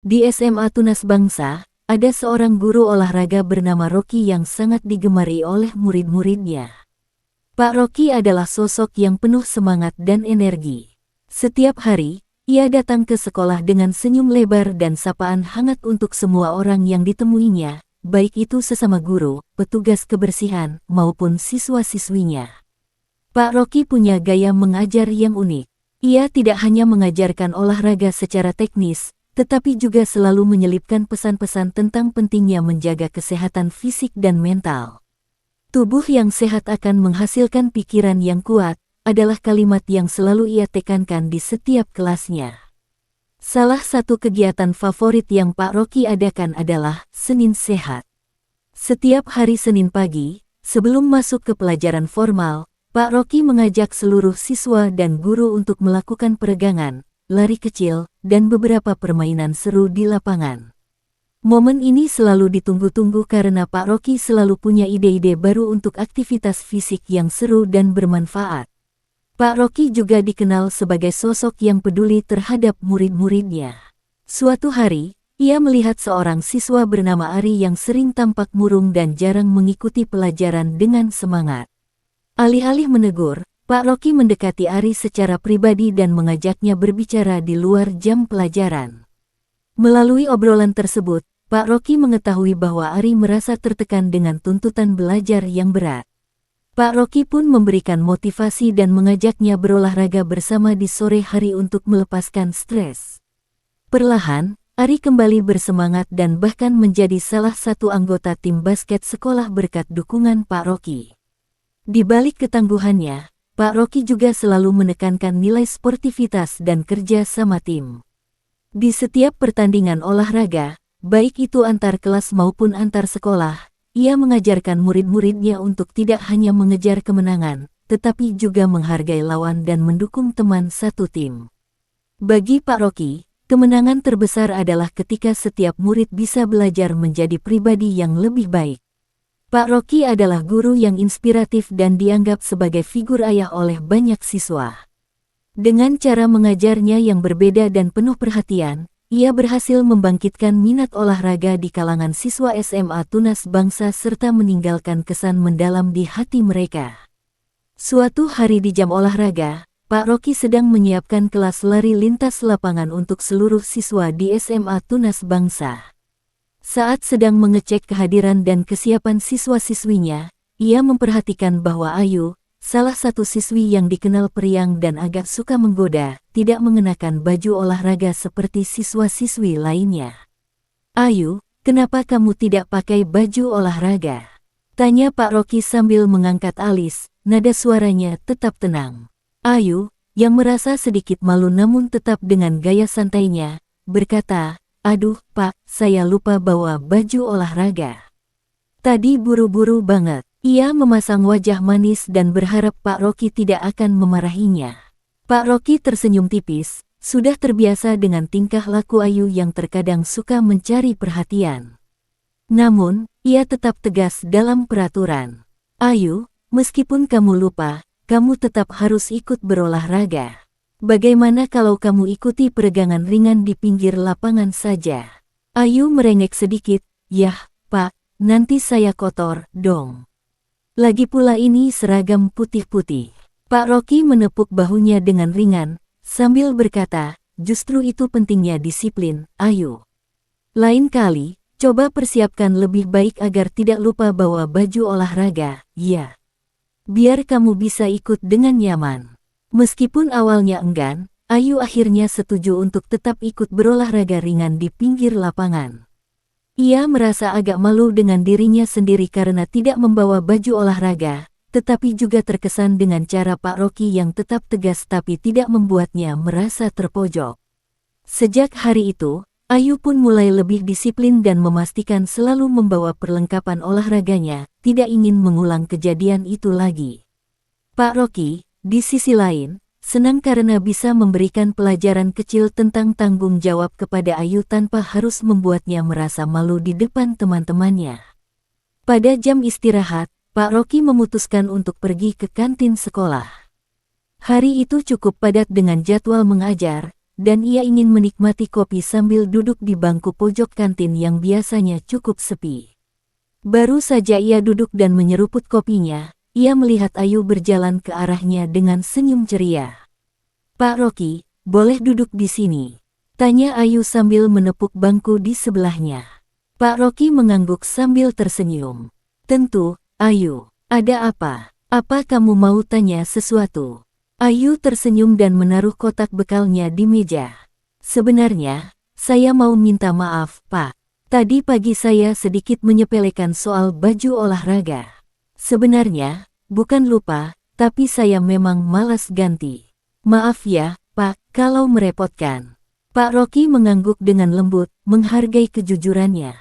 Di SMA Tunas Bangsa, ada seorang guru olahraga bernama Rocky yang sangat digemari oleh murid-muridnya. Pak Rocky adalah sosok yang penuh semangat dan energi. Setiap hari, ia datang ke sekolah dengan senyum lebar dan sapaan hangat untuk semua orang yang ditemuinya, baik itu sesama guru, petugas kebersihan, maupun siswa-siswinya. Pak Rocky punya gaya mengajar yang unik. Ia tidak hanya mengajarkan olahraga secara teknis, tetapi juga selalu menyelipkan pesan-pesan tentang pentingnya menjaga kesehatan fisik dan mental. Tubuh yang sehat akan menghasilkan pikiran yang kuat, adalah kalimat yang selalu ia tekankan di setiap kelasnya. Salah satu kegiatan favorit yang Pak Rocky adakan adalah Senin Sehat. Setiap hari Senin pagi, sebelum masuk ke pelajaran formal, Pak Rocky mengajak seluruh siswa dan guru untuk melakukan peregangan, lari kecil, dan beberapa permainan seru di lapangan. Momen ini selalu ditunggu-tunggu karena Pak Rocky selalu punya ide-ide baru untuk aktivitas fisik yang seru dan bermanfaat. Pak Rocky juga dikenal sebagai sosok yang peduli terhadap murid-muridnya. Suatu hari, ia melihat seorang siswa bernama Ari yang sering tampak murung dan jarang mengikuti pelajaran dengan semangat. Alih-alih menegur, Pak Rocky mendekati Ari secara pribadi dan mengajaknya berbicara di luar jam pelajaran. Melalui obrolan tersebut, Pak Rocky mengetahui bahwa Ari merasa tertekan dengan tuntutan belajar yang berat. Pak Rocky pun memberikan motivasi dan mengajaknya berolahraga bersama di sore hari untuk melepaskan stres. Perlahan, Ari kembali bersemangat dan bahkan menjadi salah satu anggota tim basket sekolah berkat dukungan Pak Rocky. Di balik ketangguhannya, Pak Rocky juga selalu menekankan nilai sportivitas dan kerja sama tim. Di setiap pertandingan olahraga, baik itu antar kelas maupun antar sekolah, ia mengajarkan murid-muridnya untuk tidak hanya mengejar kemenangan, tetapi juga menghargai lawan dan mendukung teman satu tim. Bagi Pak Rocky, kemenangan terbesar adalah ketika setiap murid bisa belajar menjadi pribadi yang lebih baik. Pak Rocky adalah guru yang inspiratif dan dianggap sebagai figur ayah oleh banyak siswa. Dengan cara mengajarnya yang berbeda dan penuh perhatian, ia berhasil membangkitkan minat olahraga di kalangan siswa SMA Tunas Bangsa serta meninggalkan kesan mendalam di hati mereka. Suatu hari di jam olahraga, Pak Rocky sedang menyiapkan kelas lari lintas lapangan untuk seluruh siswa di SMA Tunas Bangsa. Saat sedang mengecek kehadiran dan kesiapan siswa-siswinya, ia memperhatikan bahwa Ayu, salah satu siswi yang dikenal periang dan agak suka menggoda, tidak mengenakan baju olahraga seperti siswa-siswi lainnya. "Ayu, kenapa kamu tidak pakai baju olahraga?" tanya Pak Rocky sambil mengangkat alis, nada suaranya tetap tenang. Ayu, yang merasa sedikit malu namun tetap dengan gaya santainya, berkata, "Aduh, Pak, saya lupa bawa baju olahraga. Tadi buru-buru banget." Ia memasang wajah manis dan berharap Pak Rocky tidak akan memarahinya. Pak Rocky tersenyum tipis, sudah terbiasa dengan tingkah laku Ayu yang terkadang suka mencari perhatian. Namun, ia tetap tegas dalam peraturan. "Ayu, meskipun kamu lupa, kamu tetap harus ikut berolahraga. Bagaimana kalau kamu ikuti peregangan ringan di pinggir lapangan saja?" Ayu merengek sedikit, "Yah, Pak, nanti saya kotor dong. Lagi pula ini seragam putih-putih." Pak Rocky menepuk bahunya dengan ringan, sambil berkata, "Justru itu pentingnya disiplin, Ayu. Lain kali, coba persiapkan lebih baik agar tidak lupa bawa baju olahraga, ya. Biar kamu bisa ikut dengan nyaman." Meskipun awalnya enggan, Ayu akhirnya setuju untuk tetap ikut berolahraga ringan di pinggir lapangan. Ia merasa agak malu dengan dirinya sendiri karena tidak membawa baju olahraga, tetapi juga terkesan dengan cara Pak Rocky yang tetap tegas tapi tidak membuatnya merasa terpojok. Sejak hari itu, Ayu pun mulai lebih disiplin dan memastikan selalu membawa perlengkapan olahraganya, tidak ingin mengulang kejadian itu lagi. Pak Rocky, di sisi lain, senang karena bisa memberikan pelajaran kecil tentang tanggung jawab kepada Ayu tanpa harus membuatnya merasa malu di depan teman-temannya. Pada jam istirahat, Pak Rocky memutuskan untuk pergi ke kantin sekolah. Hari itu cukup padat dengan jadwal mengajar, dan ia ingin menikmati kopi sambil duduk di bangku pojok kantin yang biasanya cukup sepi. Baru saja ia duduk dan menyeruput kopinya, ia melihat Ayu berjalan ke arahnya dengan senyum ceria. "Pak Rocky, boleh duduk di sini?" tanya Ayu sambil menepuk bangku di sebelahnya. Pak Rocky mengangguk sambil tersenyum. "Tentu, Ayu. Ada apa? Apa kamu mau tanya sesuatu?" Ayu tersenyum dan menaruh kotak bekalnya di meja. "Sebenarnya, saya mau minta maaf, Pak. Tadi pagi saya sedikit menyepelekan soal baju olahraga. Sebenarnya, bukan lupa, tapi saya memang malas ganti. Maaf ya, Pak, kalau merepotkan." Pak Rocky mengangguk dengan lembut, menghargai kejujurannya.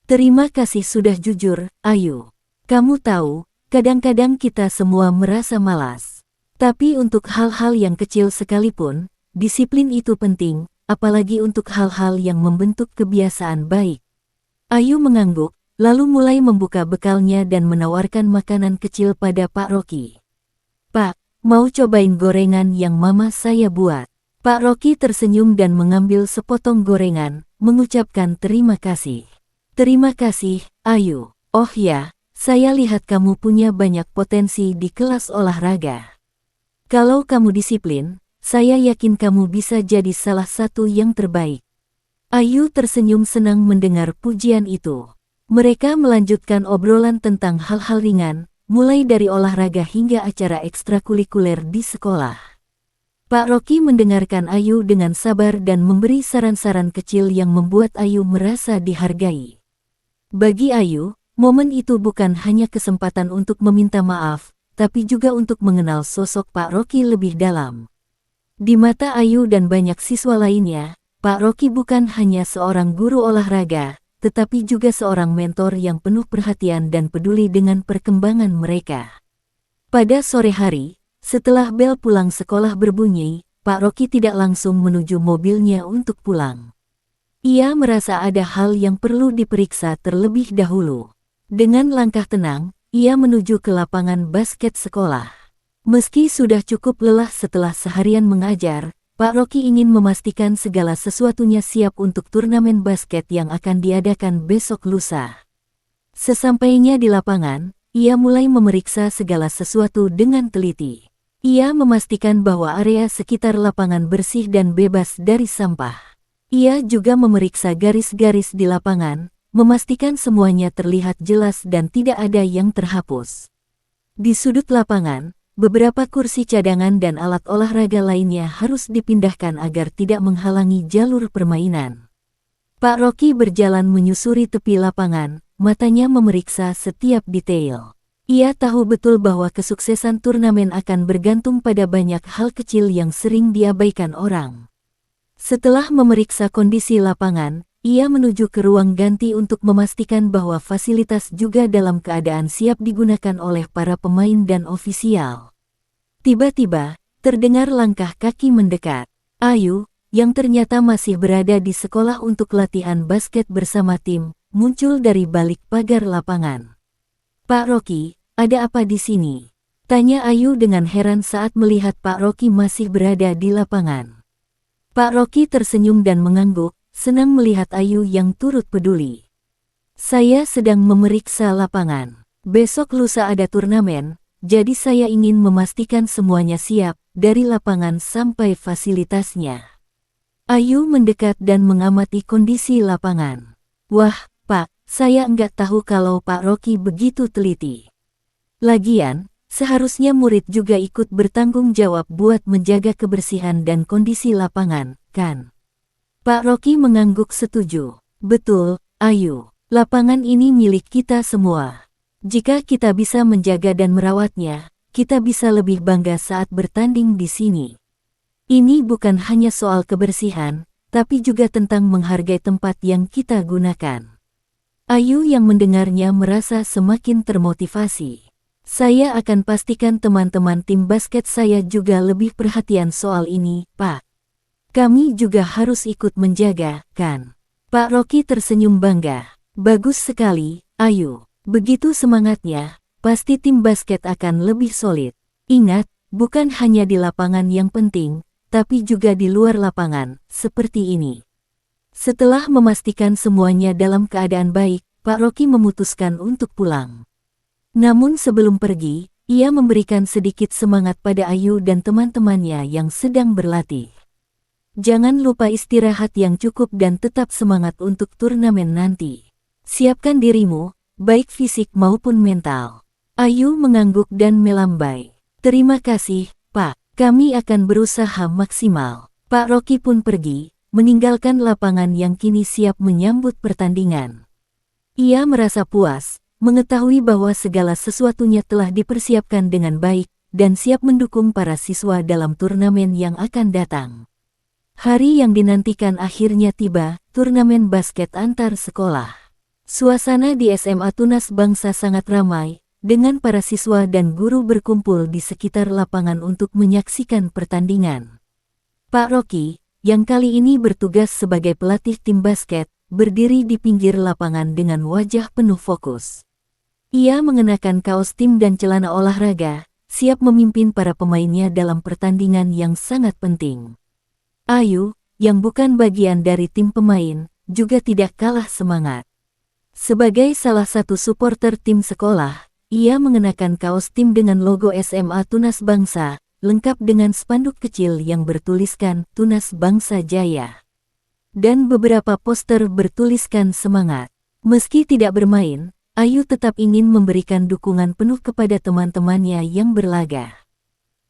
"Terima kasih sudah jujur, Ayu. Kamu tahu, kadang-kadang kita semua merasa malas. Tapi untuk hal-hal yang kecil sekalipun, disiplin itu penting, apalagi untuk hal-hal yang membentuk kebiasaan baik." Ayu mengangguk, lalu mulai membuka bekalnya dan menawarkan makanan kecil pada Pak Rocky. "Pak, mau cobain gorengan yang mama saya buat?" Pak Rocky tersenyum dan mengambil sepotong gorengan, mengucapkan terima kasih. "Terima kasih, Ayu. Oh ya, saya lihat kamu punya banyak potensi di kelas olahraga. Kalau kamu disiplin, saya yakin kamu bisa jadi salah satu yang terbaik." Ayu tersenyum senang mendengar pujian itu. Mereka melanjutkan obrolan tentang hal-hal ringan, mulai dari olahraga hingga acara ekstrakurikuler di sekolah. Pak Rocky mendengarkan Ayu dengan sabar dan memberi saran-saran kecil yang membuat Ayu merasa dihargai. Bagi Ayu, momen itu bukan hanya kesempatan untuk meminta maaf, tapi juga untuk mengenal sosok Pak Rocky lebih dalam. Di mata Ayu dan banyak siswa lainnya, Pak Rocky bukan hanya seorang guru olahraga, tetapi juga seorang mentor yang penuh perhatian dan peduli dengan perkembangan mereka. Pada sore hari, setelah bel pulang sekolah berbunyi, Pak Rocky tidak langsung menuju mobilnya untuk pulang. Ia merasa ada hal yang perlu diperiksa terlebih dahulu. Dengan langkah tenang, ia menuju ke lapangan basket sekolah. Meski sudah cukup lelah setelah seharian mengajar, Pak Rocky ingin memastikan segala sesuatunya siap untuk turnamen basket yang akan diadakan besok lusa. Sesampainya di lapangan, ia mulai memeriksa segala sesuatu dengan teliti. Ia memastikan bahwa area sekitar lapangan bersih dan bebas dari sampah. Ia juga memeriksa garis-garis di lapangan, memastikan semuanya terlihat jelas dan tidak ada yang terhapus. Di sudut lapangan, beberapa kursi cadangan dan alat olahraga lainnya harus dipindahkan agar tidak menghalangi jalur permainan. Pak Rocky berjalan menyusuri tepi lapangan, matanya memeriksa setiap detail. Ia tahu betul bahwa kesuksesan turnamen akan bergantung pada banyak hal kecil yang sering diabaikan orang. Setelah memeriksa kondisi lapangan, ia menuju ke ruang ganti untuk memastikan bahwa fasilitas juga dalam keadaan siap digunakan oleh para pemain dan ofisial. Tiba-tiba, terdengar langkah kaki mendekat. Ayu, yang ternyata masih berada di sekolah untuk latihan basket bersama tim, muncul dari balik pagar lapangan. "Pak Rocky, ada apa di sini?" tanya Ayu dengan heran saat melihat Pak Rocky masih berada di lapangan. Pak Rocky tersenyum dan mengangguk, senang melihat Ayu yang turut peduli. "Saya sedang memeriksa lapangan. Besok lusa ada turnamen, jadi saya ingin memastikan semuanya siap, dari lapangan sampai fasilitasnya." Ayu mendekat dan mengamati kondisi lapangan. "Wah, Pak, saya enggak tahu kalau Pak Rocky begitu teliti. Lagian, seharusnya murid juga ikut bertanggung jawab buat menjaga kebersihan dan kondisi lapangan, kan?" Pak Rocky mengangguk setuju. "Betul, Ayu. Lapangan ini milik kita semua. Jika kita bisa menjaga dan merawatnya, kita bisa lebih bangga saat bertanding di sini. Ini bukan hanya soal kebersihan, tapi juga tentang menghargai tempat yang kita gunakan." Ayu yang mendengarnya merasa semakin termotivasi. "Saya akan pastikan teman-teman tim basket saya juga lebih perhatian soal ini, Pak. Kami juga harus ikut menjaga, kan?" Pak Rocky tersenyum bangga. "Bagus sekali, Ayu. Begitu semangatnya, pasti tim basket akan lebih solid. Ingat, bukan hanya di lapangan yang penting, tapi juga di luar lapangan, seperti ini. Setelah memastikan semuanya dalam keadaan baik, Pak Rocky memutuskan untuk pulang. Namun sebelum pergi, ia memberikan sedikit semangat pada Ayu dan teman-temannya yang sedang berlatih. Jangan lupa istirahat yang cukup dan tetap semangat untuk turnamen nanti. Siapkan dirimu, baik fisik maupun mental. Ayu mengangguk dan melambai. Terima kasih, Pak. Kami akan berusaha maksimal. Pak Rocky pun pergi, meninggalkan lapangan yang kini siap menyambut pertandingan. Ia merasa puas, mengetahui bahwa segala sesuatunya telah dipersiapkan dengan baik, dan siap mendukung para siswa dalam turnamen yang akan datang. Hari yang dinantikan akhirnya tiba, turnamen basket antar sekolah. Suasana di SMA Tunas Bangsa sangat ramai, dengan para siswa dan guru berkumpul di sekitar lapangan untuk menyaksikan pertandingan. Pak Rocky, yang kali ini bertugas sebagai pelatih tim basket, berdiri di pinggir lapangan dengan wajah penuh fokus. Ia mengenakan kaos tim dan celana olahraga, siap memimpin para pemainnya dalam pertandingan yang sangat penting. Ayu, yang bukan bagian dari tim pemain, juga tidak kalah semangat. Sebagai salah satu supporter tim sekolah, ia mengenakan kaos tim dengan logo SMA Tunas Bangsa, lengkap dengan spanduk kecil yang bertuliskan Tunas Bangsa Jaya. Dan beberapa poster bertuliskan semangat. Meski tidak bermain, Ayu tetap ingin memberikan dukungan penuh kepada teman-temannya yang berlaga.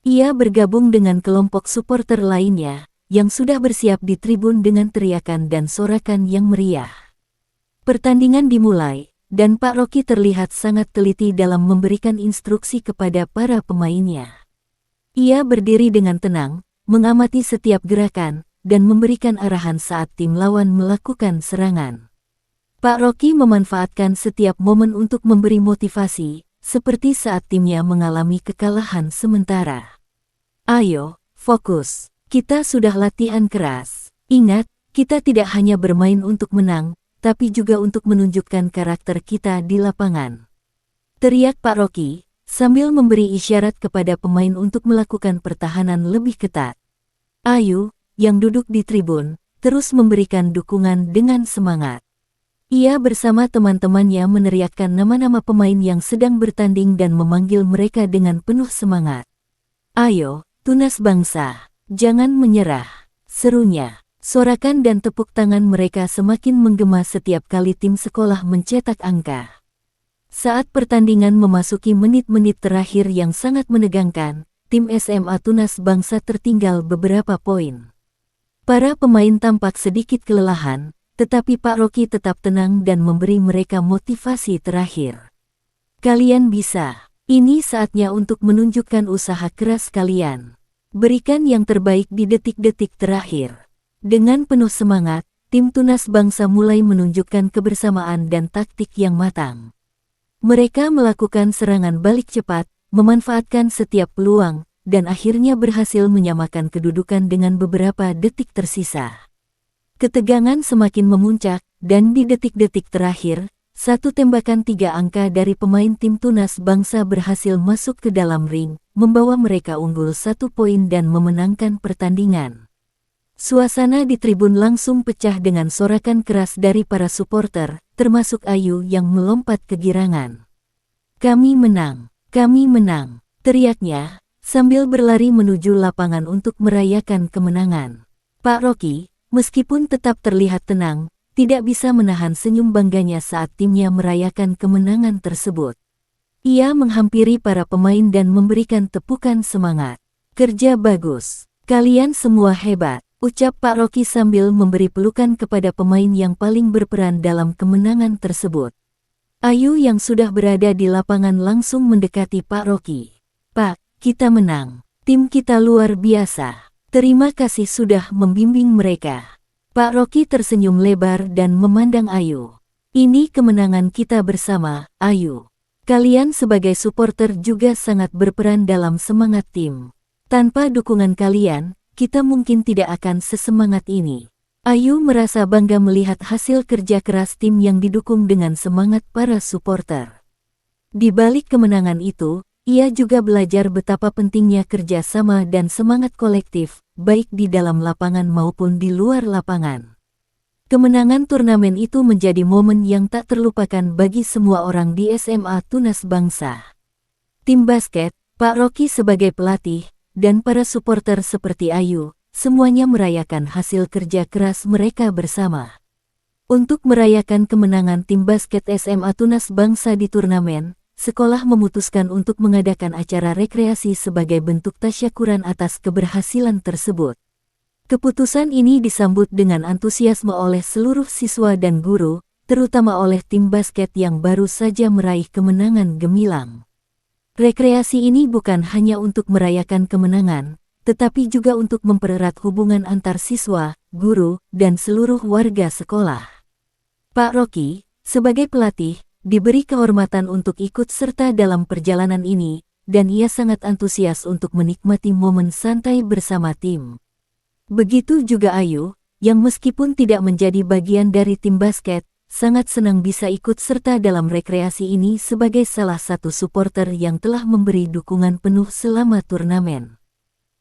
Ia bergabung dengan kelompok supporter lainnya, yang sudah bersiap di tribun dengan teriakan dan sorakan yang meriah. Pertandingan dimulai, dan Pak Rocky terlihat sangat teliti dalam memberikan instruksi kepada para pemainnya. Ia berdiri dengan tenang, mengamati setiap gerakan, dan memberikan arahan saat tim lawan melakukan serangan. Pak Rocky memanfaatkan setiap momen untuk memberi motivasi, seperti saat timnya mengalami kekalahan sementara. Ayo, fokus, kita sudah latihan keras. Ingat, kita tidak hanya bermain untuk menang, tapi juga untuk menunjukkan karakter kita di lapangan. Teriak Pak Rocky, sambil memberi isyarat kepada pemain untuk melakukan pertahanan lebih ketat. Ayu, yang duduk di tribun, terus memberikan dukungan dengan semangat. Ia bersama teman-temannya meneriakkan nama-nama pemain yang sedang bertanding dan memanggil mereka dengan penuh semangat. Ayo, Tunas Bangsa, jangan menyerah, serunya. Sorakan dan tepuk tangan mereka semakin menggema setiap kali tim sekolah mencetak angka. Saat pertandingan memasuki menit-menit terakhir yang sangat menegangkan, tim SMA Tunas Bangsa tertinggal beberapa poin. Para pemain tampak sedikit kelelahan, tetapi Pak Rocky tetap tenang dan memberi mereka motivasi terakhir. Kalian bisa. Ini saatnya untuk menunjukkan usaha keras kalian. Berikan yang terbaik di detik-detik terakhir. Dengan penuh semangat, tim Tunas Bangsa mulai menunjukkan kebersamaan dan taktik yang matang. Mereka melakukan serangan balik cepat, memanfaatkan setiap peluang, dan akhirnya berhasil menyamakan kedudukan dengan beberapa detik tersisa. Ketegangan semakin memuncak, dan di detik-detik terakhir, satu tembakan 3 angka dari pemain tim Tunas Bangsa berhasil masuk ke dalam ring, membawa mereka unggul 1 poin dan memenangkan pertandingan. Suasana di tribun langsung pecah dengan sorakan keras dari para supporter, termasuk Ayu yang melompat kegirangan. Kami menang, teriaknya, sambil berlari menuju lapangan untuk merayakan kemenangan. Pak Rocky, meskipun tetap terlihat tenang, tidak bisa menahan senyum bangganya saat timnya merayakan kemenangan tersebut. Ia menghampiri para pemain dan memberikan tepukan semangat. Kerja bagus, kalian semua hebat. Ucap Pak Rocky sambil memberi pelukan kepada pemain yang paling berperan dalam kemenangan tersebut. Ayu yang sudah berada di lapangan langsung mendekati Pak Rocky. Pak, kita menang. Tim kita luar biasa. Terima kasih sudah membimbing mereka. Pak Rocky tersenyum lebar dan memandang Ayu. Ini kemenangan kita bersama, Ayu. Kalian sebagai supporter juga sangat berperan dalam semangat tim. Tanpa dukungan kalian, kita mungkin tidak akan sesemangat ini. Ayu merasa bangga melihat hasil kerja keras tim yang didukung dengan semangat para supporter. Di balik kemenangan itu, ia juga belajar betapa pentingnya kerja sama dan semangat kolektif, baik di dalam lapangan maupun di luar lapangan. Kemenangan turnamen itu menjadi momen yang tak terlupakan bagi semua orang di SMA Tunas Bangsa. Tim basket, Pak Rocky sebagai pelatih, dan para supporter seperti Ayu, semuanya merayakan hasil kerja keras mereka bersama. Untuk merayakan kemenangan tim basket SMA Tunas Bangsa di turnamen, sekolah memutuskan untuk mengadakan acara rekreasi sebagai bentuk tasyakuran atas keberhasilan tersebut. Keputusan ini disambut dengan antusiasme oleh seluruh siswa dan guru, terutama oleh tim basket yang baru saja meraih kemenangan gemilang. Rekreasi ini bukan hanya untuk merayakan kemenangan, tetapi juga untuk mempererat hubungan antar siswa, guru, dan seluruh warga sekolah. Pak Rocky, sebagai pelatih, diberi kehormatan untuk ikut serta dalam perjalanan ini, dan ia sangat antusias untuk menikmati momen santai bersama tim. Begitu juga Ayu, yang meskipun tidak menjadi bagian dari tim basket, sangat senang bisa ikut serta dalam rekreasi ini sebagai salah satu supporter yang telah memberi dukungan penuh selama turnamen.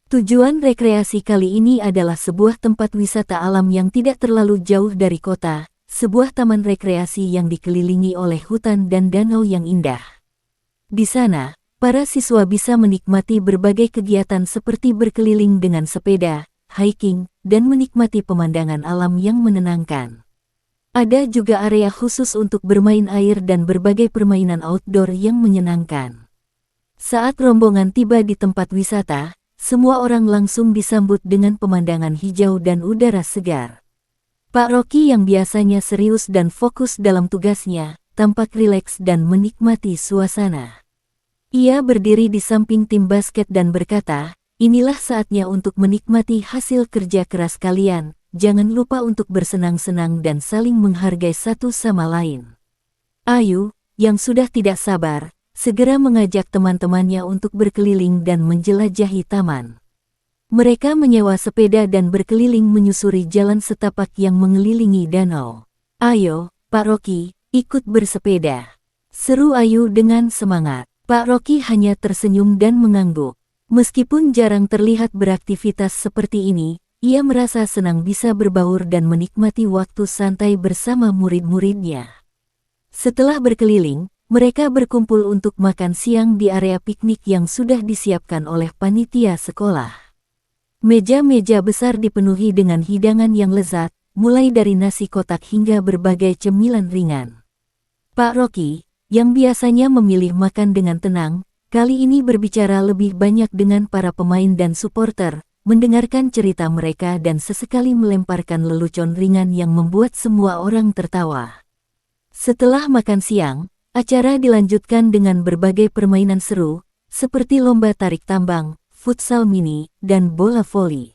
Tujuan rekreasi kali ini adalah sebuah tempat wisata alam yang tidak terlalu jauh dari kota, sebuah taman rekreasi yang dikelilingi oleh hutan dan danau yang indah. Di sana, para siswa bisa menikmati berbagai kegiatan seperti berkeliling dengan sepeda, hiking, dan menikmati pemandangan alam yang menenangkan. Ada juga area khusus untuk bermain air dan berbagai permainan outdoor yang menyenangkan. Saat rombongan tiba di tempat wisata, semua orang langsung disambut dengan pemandangan hijau dan udara segar. Pak Rocky yang biasanya serius dan fokus dalam tugasnya, tampak rileks dan menikmati suasana. Ia berdiri di samping tim basket dan berkata, "Inilah saatnya untuk menikmati hasil kerja keras kalian, jangan lupa untuk bersenang-senang dan saling menghargai satu sama lain." Ayu, yang sudah tidak sabar, segera mengajak teman-temannya untuk berkeliling dan menjelajahi taman. Mereka menyewa sepeda dan berkeliling menyusuri jalan setapak yang mengelilingi danau. "Ayo, Pak Rocky, ikut bersepeda," seru Ayu dengan semangat. Pak Rocky hanya tersenyum dan mengangguk. Meskipun jarang terlihat beraktivitas seperti ini, ia merasa senang bisa berbaur dan menikmati waktu santai bersama murid-muridnya. Setelah berkeliling, mereka berkumpul untuk makan siang di area piknik yang sudah disiapkan oleh panitia sekolah. Meja-meja besar dipenuhi dengan hidangan yang lezat, mulai dari nasi kotak hingga berbagai cemilan ringan. Pak Rocky, yang biasanya memilih makan dengan tenang, kali ini berbicara lebih banyak dengan para pemain dan supporter, mendengarkan cerita mereka dan sesekali melemparkan lelucon ringan yang membuat semua orang tertawa. Setelah makan siang, acara dilanjutkan dengan berbagai permainan seru, seperti lomba tarik tambang, futsal mini, dan bola voli.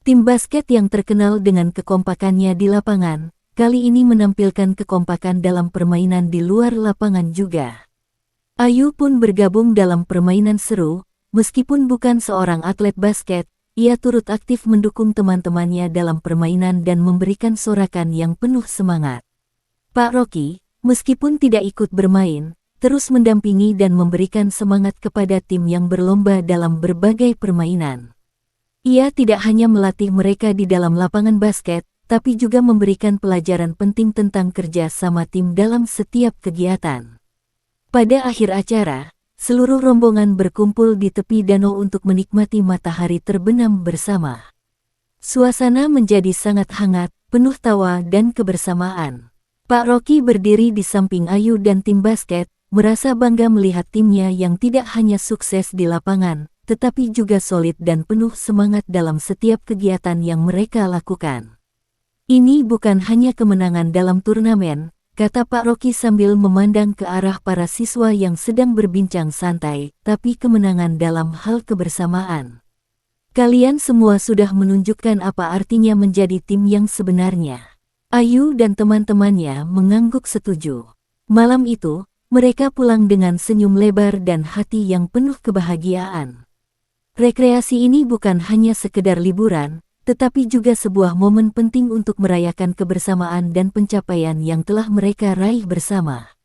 Tim basket yang terkenal dengan kekompakannya di lapangan, kali ini menampilkan kekompakan dalam permainan di luar lapangan juga. Ayu pun bergabung dalam permainan seru, meskipun bukan seorang atlet basket, ia turut aktif mendukung teman-temannya dalam permainan dan memberikan sorakan yang penuh semangat. Pak Rocky, meskipun tidak ikut bermain, terus mendampingi dan memberikan semangat kepada tim yang berlomba dalam berbagai permainan. Ia tidak hanya melatih mereka di dalam lapangan basket, tapi juga memberikan pelajaran penting tentang kerja sama tim dalam setiap kegiatan. Pada akhir acara, seluruh rombongan berkumpul di tepi danau untuk menikmati matahari terbenam bersama. Suasana menjadi sangat hangat, penuh tawa dan kebersamaan. Pak Rocky berdiri di samping Ayu dan tim basket, merasa bangga melihat timnya yang tidak hanya sukses di lapangan, tetapi juga solid dan penuh semangat dalam setiap kegiatan yang mereka lakukan. "Ini bukan hanya kemenangan dalam turnamen," kata Pak Rocky sambil memandang ke arah para siswa yang sedang berbincang santai, "tapi kemenangan dalam hal kebersamaan. Kalian semua sudah menunjukkan apa artinya menjadi tim yang sebenarnya." Ayu dan teman-temannya mengangguk setuju. Malam itu, mereka pulang dengan senyum lebar dan hati yang penuh kebahagiaan. Rekreasi ini bukan hanya sekedar liburan, tetapi juga sebuah momen penting untuk merayakan kebersamaan dan pencapaian yang telah mereka raih bersama.